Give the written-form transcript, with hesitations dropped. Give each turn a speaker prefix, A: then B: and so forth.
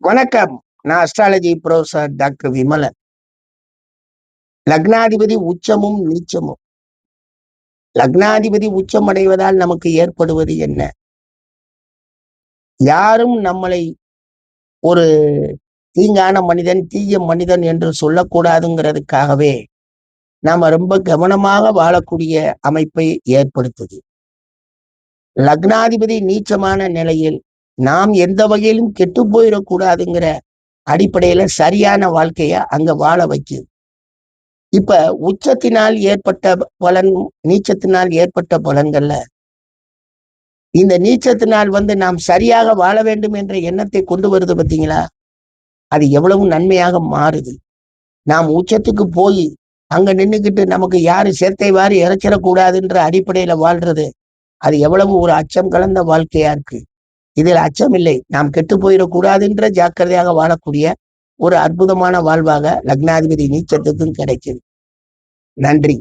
A: வணக்கம். நான் astrology professor doctor Vimalan. லக்னாதிபதி உச்சமும் நீச்சமும். லக்னாதிபதி உச்சம் அடைவதால் நமக்கு ஏற்படுவது என்ன? யாரும் நம்மளை ஒரு தீங்கான மனிதன், தீய மனிதன் என்று சொல்லக்கூடாதுங்கிறதுக்காகவே நாம ரொம்ப கவனமாக வாழக்கூடிய அமைப்பை ஏற்படுத்துது. லக்னாதிபதி நீச்சமான நிலையில் நாம் எந்த வகையிலும் கெட்டு போயிடக்கூடாதுங்கிற அடிப்படையில சரியான வாழ்க்கைய அங்க வாழ வைக்குது. இப்ப உச்சத்தினால் ஏற்பட்ட பலன், நீச்சத்தினால் ஏற்பட்ட பலன்கள்ல இந்த நீச்சத்தினால் நாம் சரியாக வாழ வேண்டும் என்ற எண்ணத்தை கொண்டு வருது பார்த்தீங்களா? அது எவ்வளவு நன்மையாக மாறுது. நாம் உச்சத்துக்கு போய் அங்க நின்னுக்கிட்டு நமக்கு யாரு சேத்தை வாரி இறைச்சிடக்கூடாதுன்ற அடிப்படையில வாழ்றது, அது எவ்வளவு ஒரு அச்சம் கலந்த வாழ்க்கையா இருக்கு. இதில் அச்சம் இல்லை. நாம் கெட்டு போயிடக்கூடாதுன்ற ஜாக்கிரதையாக வாழக்கூடிய ஒரு அற்புதமான வாழ்வாக லக்னாதிபதி நீச்சத்துக்கும் கிடைக்குது. நன்றி.